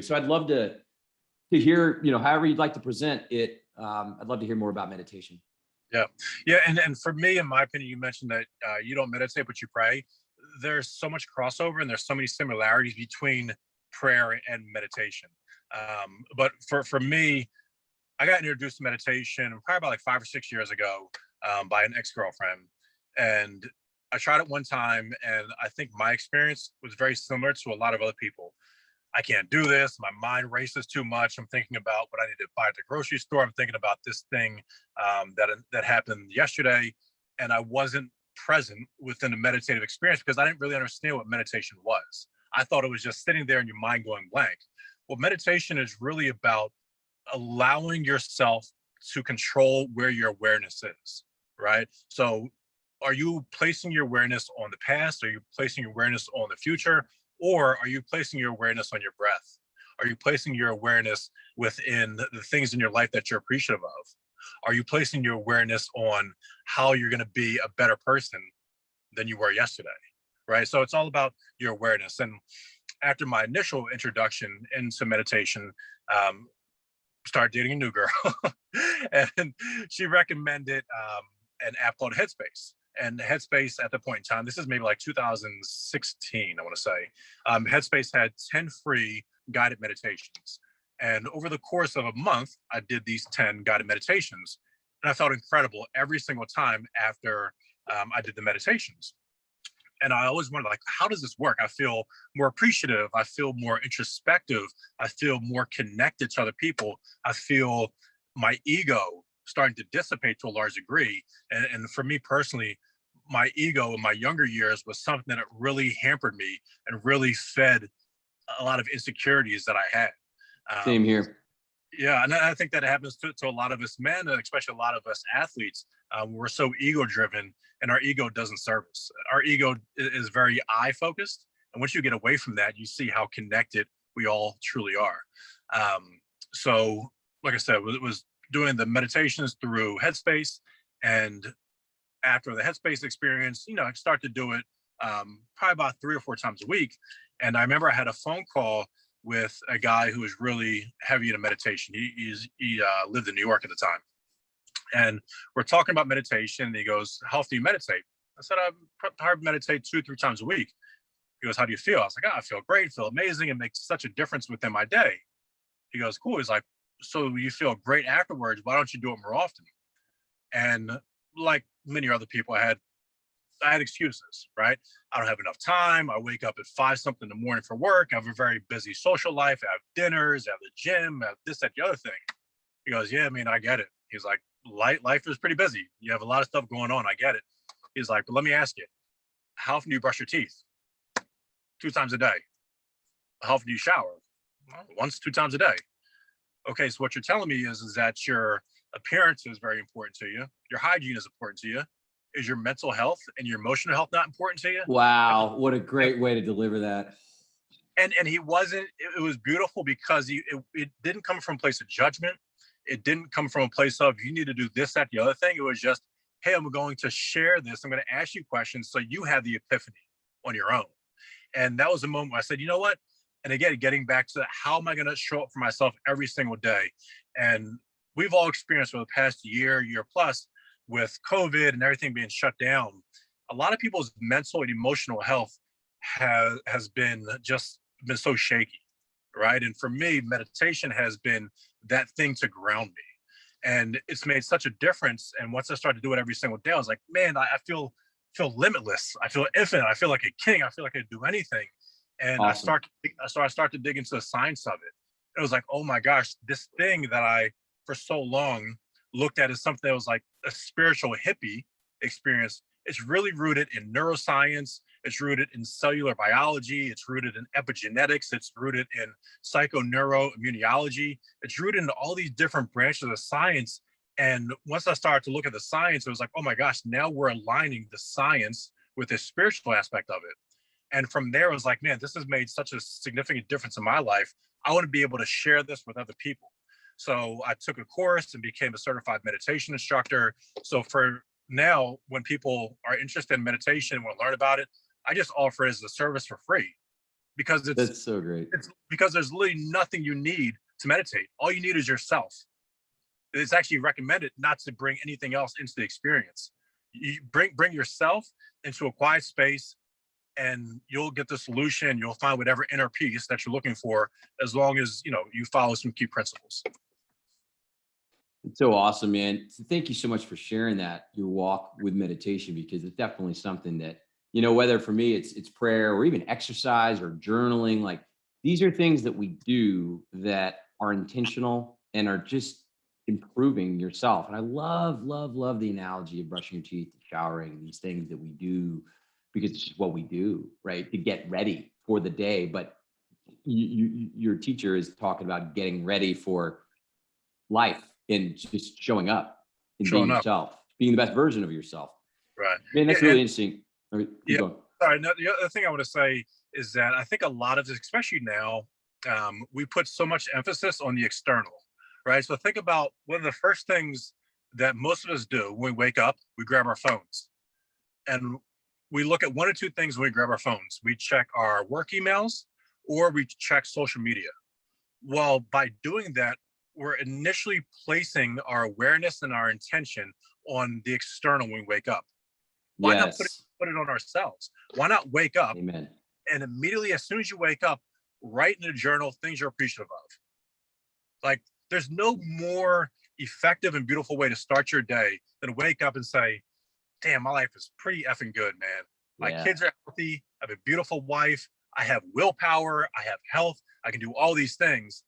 too. So I'd love to hear, however you'd like to present it. I'd love to hear more about meditation. Yeah. And for me, in my opinion, you mentioned that you don't meditate, but you pray. There's so much crossover and there's so many similarities between prayer and meditation. But for me, I got introduced to meditation probably about like 5 or 6 years ago by an ex-girlfriend. And I tried it one time, and I think my experience was very similar to a lot of other people. I can't do this. My mind races too much. I'm thinking about what I need to buy at the grocery store. I'm thinking about this thing that happened yesterday. And I wasn't present within the meditative experience because I didn't really understand what meditation was. I thought it was just sitting there and your mind going blank. Well, meditation is really about allowing yourself to control where your awareness is, right? So are you placing your awareness on the past? Are you placing your awareness on the future? Or are you placing your awareness on your breath? Are you placing your awareness within the things in your life that you're appreciative of? Are you placing your awareness on how you're going to be a better person than you were yesterday, right? So it's all about your awareness. And after my initial introduction into meditation, started dating a new girl, and she recommended an app called Headspace. And Headspace at the point in time, this is maybe like 2016, I want to say, Headspace had 10 free guided meditations. And over the course of a month, I did these 10 guided meditations. And I felt incredible every single time after I did the meditations. And I always wondered, like, how does this work? I feel more appreciative. I feel more introspective. I feel more connected to other people. I feel my ego starting to dissipate to a large degree. And for me personally, my ego in my younger years was something that really hampered me and really fed a lot of insecurities that I had. Same here. Yeah, and I think that happens to a lot of us men, and especially a lot of us athletes. We're so ego-driven, and our ego doesn't serve us. Our ego is very I-focused, and once you get away from that, you see how connected we all truly are. So, like I said, it was doing the meditations through Headspace, and after the Headspace experience, I started to do it probably about 3 or 4 times a week. And I remember I had a phone call with a guy who was really heavy into meditation. He lived in New York at the time. And we're talking about meditation. And he goes, how often do you meditate? I said, I probably meditate 2 or 3 times a week. He goes, how do you feel? I was like, I feel great, feel amazing. It makes such a difference within my day. He goes, cool. He's like, so you feel great afterwards. Why don't you do it more often? And like many other people, I had excuses, right? I don't have enough time. I wake up at 5 something in the morning for work. I have a very busy social life. I have dinners, I have the gym, I have this, that, the other thing. He goes, yeah, I mean, I get it. He's like, life is pretty busy. You have a lot of stuff going on. I get it. He's like, but let me ask you, how often do you brush your teeth? 2 times a day. How often do you shower? Well, once, 2 times a day. Okay, so what you're telling me is that your appearance is very important to you. Your hygiene is important to you. Is your mental health and your emotional health not important to you? Wow, what a great way to deliver that. And he wasn't, it was beautiful because it didn't come from a place of judgment. It didn't come from a place of, you need to do this, that, the other thing. It was just, hey, I'm going to share this. I'm going to ask you questions so you have the epiphany on your own. And that was a moment where I said, you know what? And again, getting back to how am I going to show up for myself every single day? And we've all experienced for the past year plus, with COVID and everything being shut down, a lot of people's mental and emotional health has been so shaky, right? And for me, meditation has been that thing to ground me. And it's made such a difference. And once I started to do it every single day, I was like, man, I feel limitless. I feel infinite. I feel like a king. I feel like I can do anything. And awesome. I start to dig into the science of it. It was like, oh my gosh, this thing that I, for so long, looked at as something that was like a spiritual hippie experience. It's really rooted in neuroscience. It's rooted in cellular biology. It's rooted in epigenetics. It's rooted in psychoneuroimmunology. It's rooted in all these different branches of science. And once I started to look at the science, it was like, oh my gosh, now we're aligning the science with the spiritual aspect of it. And from there, I was like, man, this has made such a significant difference in my life. I want to be able to share this with other people. So I took a course and became a certified meditation instructor. So for now, when people are interested in meditation and want to learn about it, I just offer it as a service for free because That's so great. it's because there's literally nothing you need to meditate. All you need is yourself. It's actually recommended not to bring anything else into the experience. You bring yourself into a quiet space, and you'll get the solution. You'll find whatever inner peace that you're looking for, as long as you follow some key principles. It's so awesome, man. So thank you so much for sharing that, your walk with meditation, because it's definitely something that, whether for me it's prayer or even exercise or journaling, like these are things that we do that are intentional and are just improving yourself. And I love, love, love the analogy of brushing your teeth, showering, these things that we do because it's just what we do, right? To get ready for the day. But your teacher is talking about getting ready for life and just showing up and being yourself, being the best version of yourself. Right. Man, that's really interesting. All right, keep going. Sorry, no, the other thing I want to say is that I think a lot of this, especially now, we put so much emphasis on the external, right? So think about one of the first things that most of us do when we wake up, we grab our phones. And we look at one or two things when we grab our phones. We check our work emails or we check social media. Well, by doing that, we're initially placing our awareness and our intention on the external when we wake up. Why not put it on ourselves? Why not wake up Amen. and immediately, as soon as you wake up, write in a journal things you're appreciative of? Like, there's no more effective and beautiful way to start your day than wake up and say, damn, my life is pretty effing good, man. My kids are healthy. I have a beautiful wife. I have willpower. I have health. I can do all these things.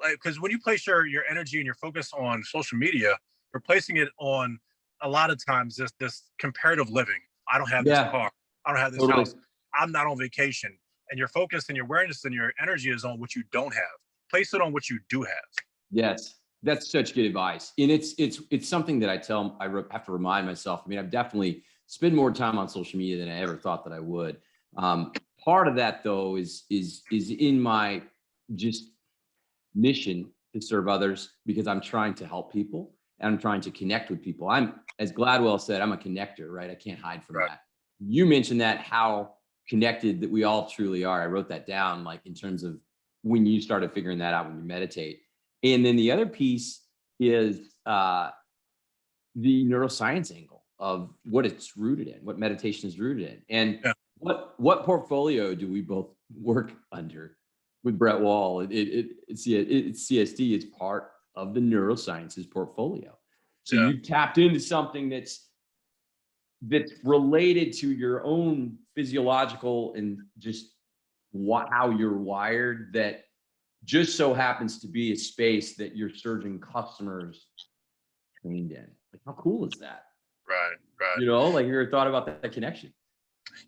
Because when you place your energy and your focus on social media, you're placing it on a lot of times this comparative living. I don't have this car. I don't have this house. I'm not on vacation. And your focus and your awareness and your energy is on what you don't have. Place it on what you do have. Yes, that's such good advice. And it's something that I have to remind myself. I mean, I've definitely spent more time on social media than I ever thought that I would. Part of that though is in my just mission to serve others, because I'm trying to help people and I'm trying to connect with people. I'm, as Gladwell said, I'm a connector, right? I can't hide from that. You mentioned that, how connected that we all truly are. I wrote that down, like in terms of when you started figuring that out when you meditate. And then the other piece is the neuroscience angle of what it's rooted in, what meditation is rooted in. And what portfolio do we both work under with Brett Wall? It's CSD. It's part of the neurosciences portfolio. So you tapped into something that's related to your own physiological and just how you're wired, that just so happens to be a space that your surgeon customers trained in. Like, how cool is that? Right. Like, you ever thought about that connection?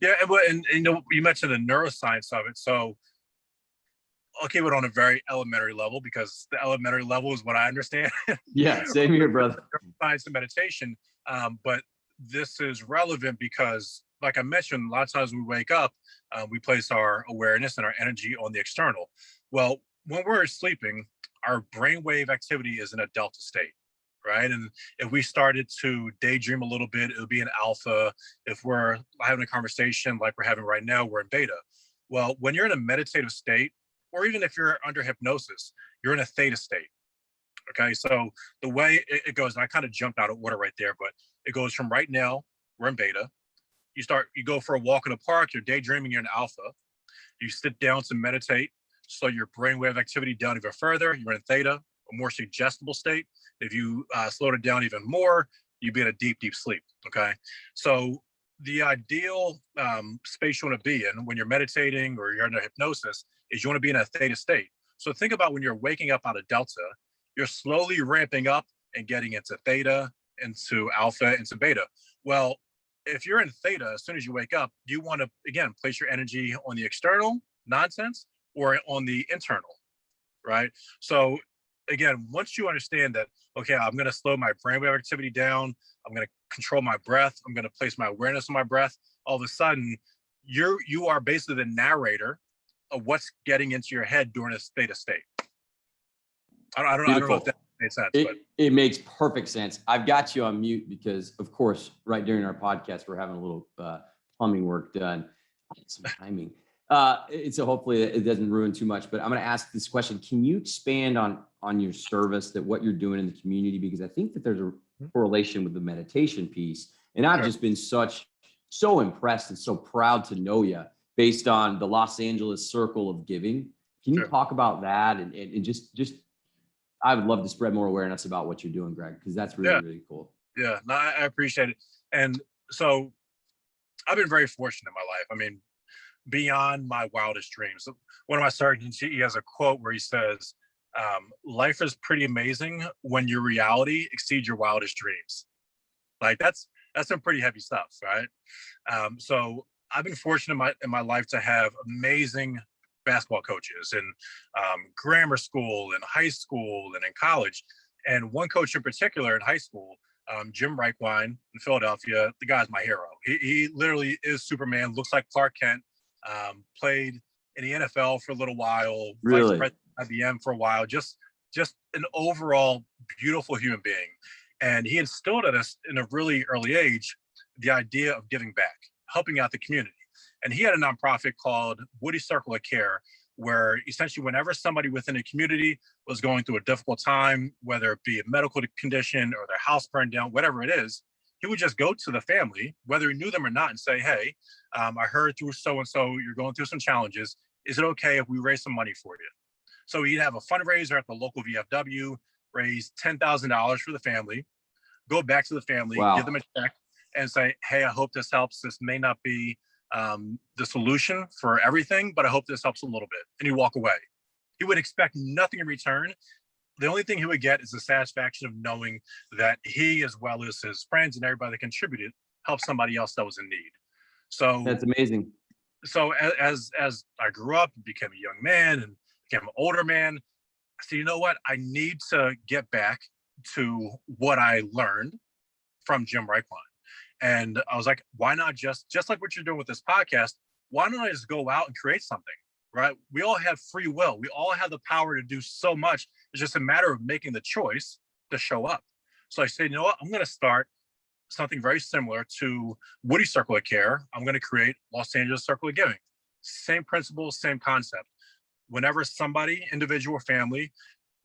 Yeah, and you mentioned the neuroscience of it. So I'll keep it on a very elementary level, because the elementary level is what I understand. Yeah, same here, brother. Science and meditation. But this is relevant because, like I mentioned, a lot of times when we wake up, we place our awareness and our energy on the external. Well, when we're sleeping, our brainwave activity is in a delta state, right? And if we started to daydream a little bit, it would be an alpha. If we're having a conversation like we're having right now, we're in beta. Well, when you're in a meditative state, or even if you're under hypnosis, you're in a theta state. Okay, so the way it goes, and I kind of jumped out of order right there, but it goes from right now, we're in beta. You go for a walk in the park, you're daydreaming, you're in alpha. You sit down to meditate, slow your brainwave activity down even further, you're in theta, a more suggestible state. If you slowed it down even more, you'd be in a deep, deep sleep. Okay, so the ideal space you want to be in when you're meditating or you're under hypnosis is you want to be in a theta state. So think about when you're waking up out of delta, you're slowly ramping up and getting into theta, into alpha, into beta. Well, if you're in theta, as soon as you wake up, you want to, again, place your energy on the external nonsense or on the internal, right? So again, once you understand that, okay, I'm going to slow my brainwave activity down, I'm going to control my breath, I'm going to place my awareness on my breath, all of a sudden, you are basically the narrator of what's getting into your head during a theta state. I don't know if that makes sense. It makes perfect sense. I've got you on mute because, of course, right during our podcast, we're having a little plumbing work done. Some timing. So hopefully it doesn't ruin too much, but I'm going to ask this question. Can you expand on your service, that what you're doing in the community? Because I think that there's a correlation with the meditation piece. And I've just been so impressed and so proud to know you based on the Los Angeles Circle of Giving. Can you talk about that? And just, I would love to spread more awareness about what you're doing, Greg, because that's really, really cool. Yeah, no, I appreciate it. And so I've been very fortunate in my life. I mean, beyond my wildest dreams. One of my sergeants, he has a quote where he says, life is pretty amazing when your reality exceeds your wildest dreams. Like that's some pretty heavy stuff, right? So I've been fortunate in my life to have amazing basketball coaches in grammar school and high school and in college. And one coach in particular in high school, Jim Reichwein in Philadelphia, the guy's my hero. He literally is Superman, looks like Clark Kent, played in the NFL for a little while, Really? vice president at IBM for a while, just an overall beautiful human being. And he instilled in us in a really early age the idea of giving back, helping out the community. And he had a nonprofit called Woody Circle of Care, where essentially whenever somebody within a community was going through a difficult time, whether it be a medical condition or their house burned down, whatever it is, he would just go to the family, whether he knew them or not, and say, hey, I heard through so-and-so, you're going through some challenges. Is it okay if we raise some money for you? So he'd have a fundraiser at the local VFW, raise $10,000 for the family, go back to the family, give them a check and say, hey, I hope this helps. This may not be the solution for everything, but I hope this helps a little bit. And he'd walk away. He would expect nothing in return. The only thing he would get is the satisfaction of knowing that he, as well as his friends and everybody that contributed, helped somebody else that was in need. So that's amazing. So as I grew up and became a young man and became an older man, I said, you know what? I need to get back to what I learned from Jim Reichwein. And I was like, why not just like what you're doing with this podcast, why don't I just go out and create something, right? We all have free will. We all have the power to do so much. It's just a matter of making the choice to show up. So I said, you know what? I'm going to start something very similar to Woody Circle of Care. I'm going to create Los Angeles Circle of Giving. Same principle, same concept. Whenever somebody, individual or family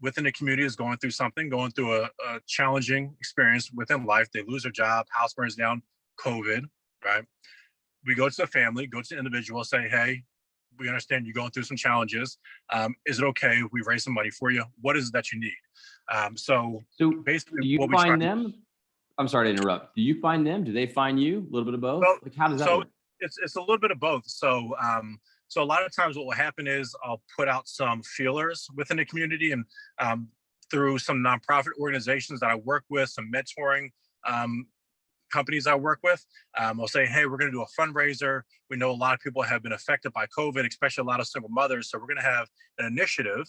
within the community is going through something, going through a challenging experience within life, they lose their job, house burns down, COVID, right? We go to the family, go to the individual, say, hey, we understand you're going through some challenges. Is it okay if we raise some money for you? What is it that you need? So basically, do you find them? I'm sorry to interrupt. Do you find them? Do they find you? A little bit of both? Well, like, how does that work? It's a little bit of both. So a lot of times what will happen is I'll put out some feelers within the community and through some nonprofit organizations that I work with, some mentoring companies I work with. I'll say, hey, we're going to do a fundraiser. We know a lot of people have been affected by COVID, especially a lot of single mothers. So we're going to have an initiative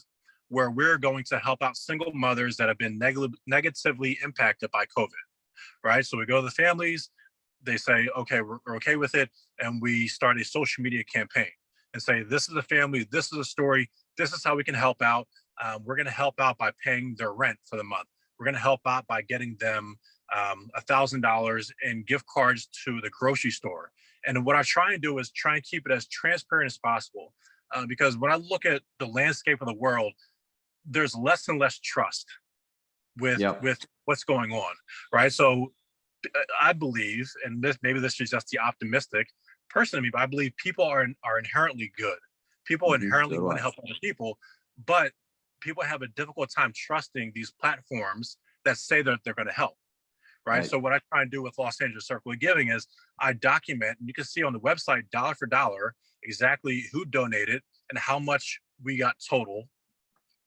where we're going to help out single mothers that have been negatively impacted by COVID, right? So we go to the families, they say, okay, we're okay with it. And we start a social media campaign and say, this is a family, this is a story, this is how we can help out. We're going to help out by paying their rent for the month. We're going to help out by getting them $1,000 in gift cards to the grocery store. And what I try and do is try and keep it as transparent as possible. Because when I look at the landscape of the world, there's less and less trust with what's going on, right? So I believe, and maybe this is just the optimistic person in me, but I believe people are inherently good. People inherently want to help other people, but people have a difficult time trusting these platforms that say that they're going to help, right? So what I try and do with Los Angeles Circle of Giving is I document, and you can see on the website, dollar for dollar, exactly who donated and how much we got total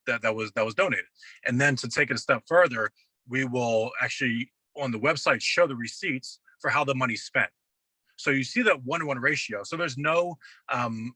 that was donated. And then to take it a step further, we will actually on the website show the receipts for how the money's spent. So you see that 1-to-1 ratio. So there's no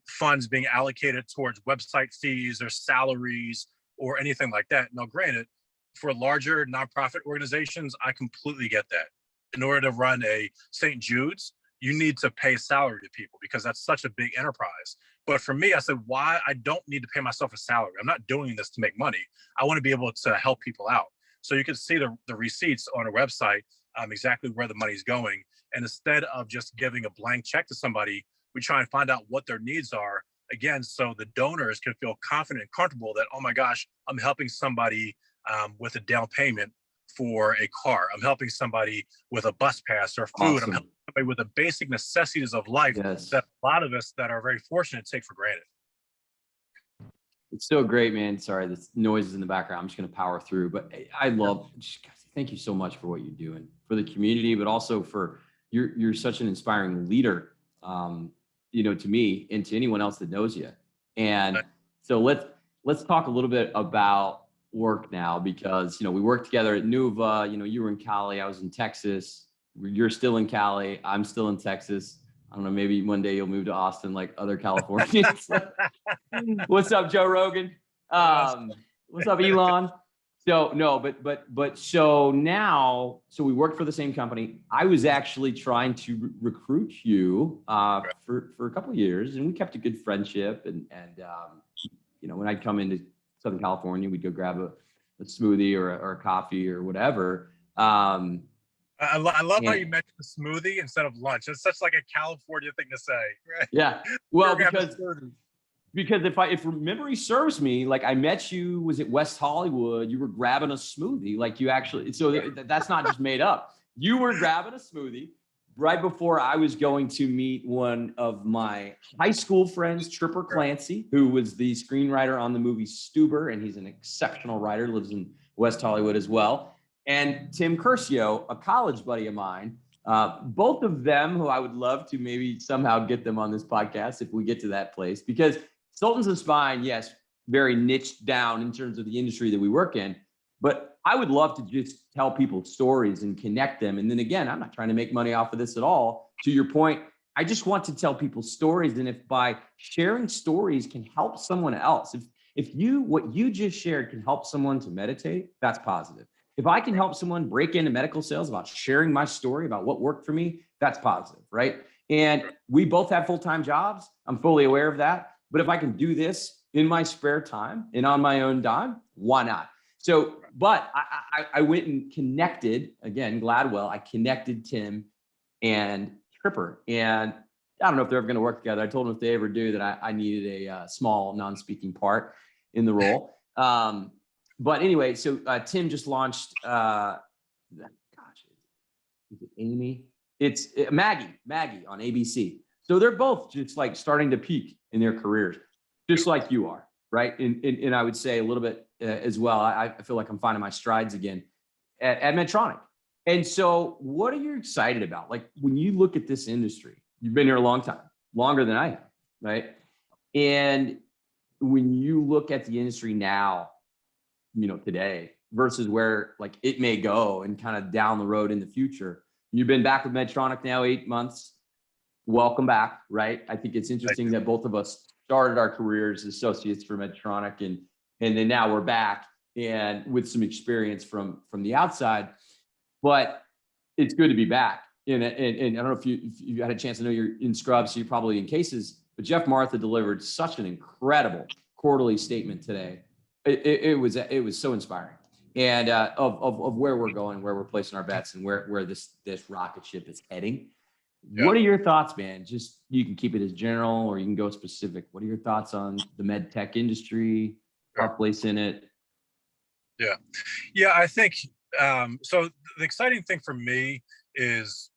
funds being allocated towards website fees or salaries or anything like that. Now, granted, for larger nonprofit organizations, I completely get that. In order to run a St. Jude's, you need to pay salary to people because that's such a big enterprise. But for me, I said, why? I don't need to pay myself a salary. I'm not doing this to make money. I want to be able to help people out. So you can see the receipts on our website, exactly where the money's going. And instead of just giving a blank check to somebody, we try and find out what their needs are, again, so the donors can feel confident and comfortable that, oh my gosh, I'm helping somebody with a down payment for a car. I'm helping somebody with a bus pass or food. Awesome. I'm helping somebody with the basic necessities of life Yes. that a lot of us that are very fortunate take for granted. It's so great, man. Sorry, this noise is in the background. I'm just going to power through, but I love, thank you so much for what you're doing for the community, but also for you're such an inspiring leader, to me and to anyone else that knows you. And so let's talk a little bit about work now, because, we worked together at Nuva. You were in Cali, I was in Texas. You're still in Cali, I'm still in Texas. I don't know, maybe one day you'll move to Austin like other Californians. What's up, Joe Rogan? What's up, Elon? So no, but so now, so we worked for the same company. I was actually trying to recruit you for a couple of years, and we kept a good friendship. And when I'd come into Southern California, we'd go grab a smoothie or a coffee or whatever. I love how you mentioned the smoothie instead of lunch. It's such like a California thing to say, right? Yeah. Well, because if memory serves me, like I met you, was it West Hollywood? You were grabbing a smoothie, like you actually, so that's not just made up. You were grabbing a smoothie right before I was going to meet one of my high school friends, Tripper Clancy, who was the screenwriter on the movie Stuber, and he's an exceptional writer, lives in West Hollywood as well. And Tim Curcio, a college buddy of mine, both of them who I would love to maybe somehow get them on this podcast if we get to that place, because Sultans of Spine, yes, very niched down in terms of the industry that we work in, but I would love to just tell people stories and connect them. And then again, I'm not trying to make money off of this at all. To your point, I just want to tell people stories. And if by sharing stories can help someone else, if what you just shared can help someone to meditate, that's positive. If I can help someone break into medical sales about sharing my story about what worked for me, that's positive, right? And we both have full-time jobs. I'm fully aware of that. But if I can do this in my spare time and on my own dime, why not? So, but I went and connected, again, Gladwell, I connected Tim and Tripper. And I don't know if they're ever going to work together. I told them if they ever do that I needed a small non-speaking part in the role. But anyway, so Tim just launched, is it Amy? It's Maggie on ABC. So they're both just like starting to peak in their careers, just like you are, right? And I would say a little bit as well, I feel like I'm finding my strides again at Medtronic. And so what are you excited about? Like when you look at this industry, you've been here a long time, longer than I have, right? And when you look at the industry now, today versus where like it may go and kind of down the road in the future. You've been back with Medtronic now 8 months. Welcome back, right? I think it's interesting that both of us started our careers as associates for Medtronic, and then now we're back and with some experience from the outside. But it's good to be back. And I don't know if you had a chance to know you're in scrubs, so you're probably in cases. But Jeff Martha delivered such an incredible quarterly statement today. It was so inspiring, and of where we're going, where we're placing our bets, and where this rocket ship is heading. Yeah. What are your thoughts, man? Just you can keep it as general, or you can go specific. What are your thoughts on the med tech industry, our place in it? Yeah, I think so. The exciting thing for me is